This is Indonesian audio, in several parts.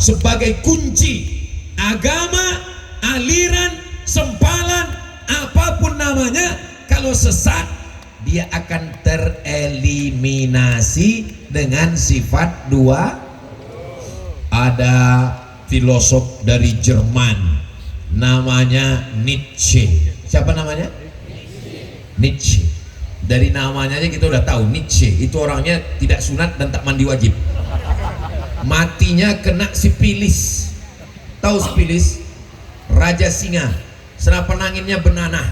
sebagai kunci agama, aliran, sempalan, apapun namanya. Kalau sesat, dia akan tereliminasi dengan sifat dua. Ada filosof dari Jerman namanya Nietzsche. Siapa namanya? Nietzsche. Dari namanya aja kita udah tahu Nietzsche itu orangnya tidak sunat dan tak mandi wajib. Matinya kena sipilis. Tahu sipilis? Raja singa. Senapan anginnya benanah.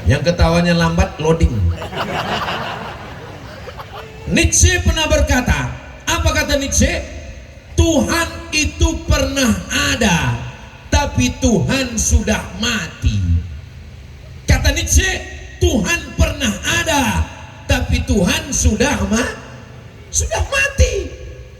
Yang ketawanya lambat loading. Nietzsche pernah berkata, apa kata Nietzsche? Tuhan itu pernah ada, tapi Tuhan sudah mati. Kata Nietzsche, Tuhan pernah ada, tapi Tuhan sudah mati.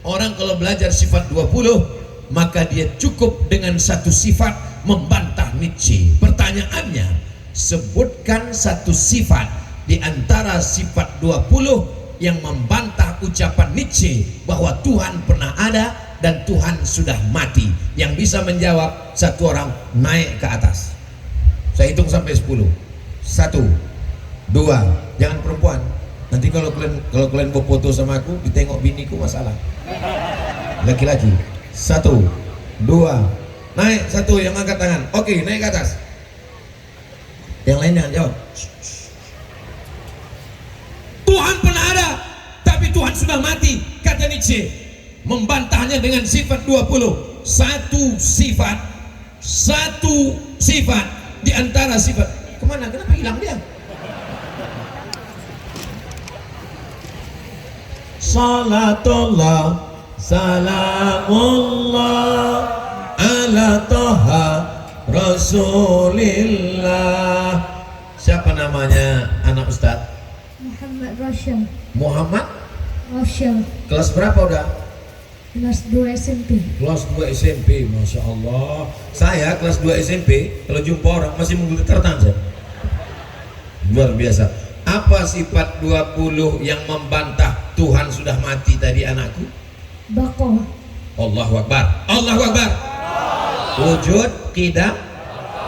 Orang kalau belajar sifat 20, maka dia cukup dengan satu sifat membantah Nietzsche. Pertanyaannya, sebutkan satu sifat di antara sifat 20 yang membantah ucapan Nietzsche bahwa Tuhan pernah ada dan Tuhan sudah mati. Yang bisa menjawab satu orang naik ke atas. Saya hitung sampai 10. 1, 2, jangan perempuan. Nanti kalau kalian mau foto sama aku, ditengok biniku masalah. Laki-laki. 1, 2, naik. 1 yang angkat tangan. Oke, naik ke atas. Yang lain jangan jawab. Tuhan pernah ada, tapi Tuhan sudah mati, kata Nietzsche. Membantahnya dengan sifat 20. Satu sifat di antara sifat. Kemana? Kenapa hilang dia? Salatullah salamullah ala toha rasulillah. Siapa namanya anak Ustadz? Muhammad Rashid. Muhammad Rashid. Kelas berapa udah? Kelas 2 SMP. Kelas 2 SMP, Masya Allah. Saya kelas 2 SMP, kalau jumpa orang masih menggetar tangan saya. Luar biasa. Apa sifat 20 yang membantah Tuhan sudah mati tadi anakku? Baqarah. Allahu Akbar. Allahu Akbar. Wujud, qidam,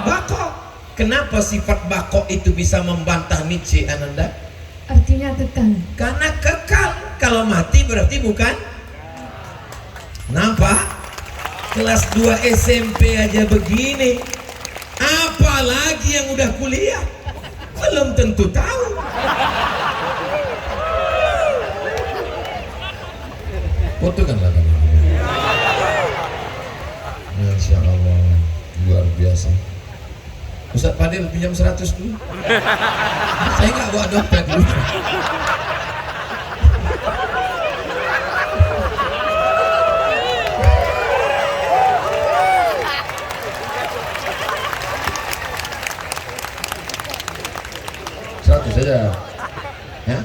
baqa. Kenapa sifat baqa itu bisa membantah Nietzsche, Ananda? Artinya kekal. Karena kekal. Kalau mati berarti bukan. Nampak? Kelas 2 SMP aja begini, apalagi yang udah kuliah? Belum tentu tahu. Foto kan lah. Masya Allah, luar biasa. Ustaz Fadil pinjam 100 dulu. Saya nggak bawa dompet dulu. Saja, ya,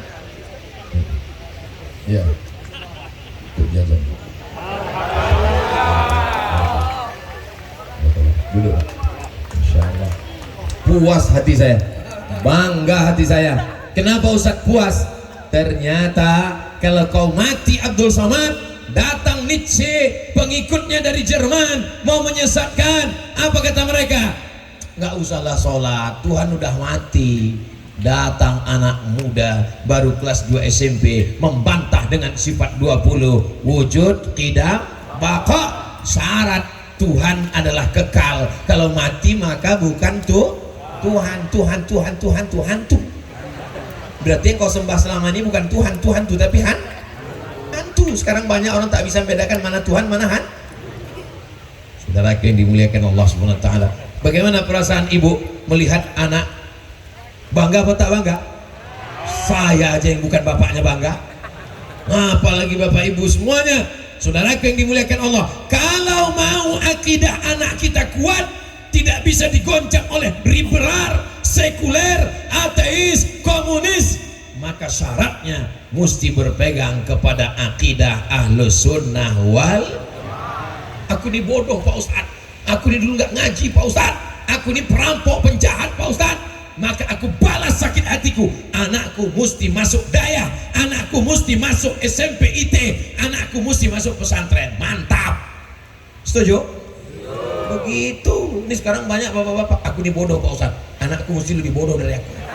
ya, untuk jajan. Duduk, Insya Allah. Puas hati saya, bangga hati saya. Kenapa Ustadz puas? Ternyata kalau kau mati Abdul Somad, datang Nietzsche, pengikutnya dari Jerman, mau menyesatkan. Apa kata mereka? Nggak usahlah sholat, Tuhan udah mati. Datang anak muda baru kelas 2 SMP membantah dengan sifat 20. Wujud, qidam, baqa. Syarat Tuhan adalah kekal. Kalau mati maka bukan Tuhan. Berarti yang kau sembah selama ini bukan Tuhan tuh, tapi hantu. Sekarang banyak orang tak bisa membedakan mana Tuhan, mana hantu. Saudara yang dimuliakan Allah Subhanahu wa taala. Bagaimana perasaan ibu melihat anak? Bangga apa tak bangga? Saya aja yang bukan bapaknya bangga, apalagi bapak ibu semuanya. Saudara yang dimuliakan Allah, kalau mau akidah anak kita kuat, tidak bisa digoncang oleh liberal, sekuler, ateis, komunis, maka syaratnya mesti berpegang kepada akidah Ahlus Sunnah wal. Aku ini bodoh Pak Ustadz, aku ini dulu nggak ngaji Pak Ustadz, aku ini perampok penjahat Pak Ustadz. maka aku balas sakit hatiku. Anakku mesti masuk daya, anakku mesti masuk SMP IT, anakku mesti masuk pesantren. Mantap. Setuju? Begitu. Ini sekarang banyak bapak-bapak, aku ini bodoh Pak Ustaz, anakku mesti lebih bodoh dari aku.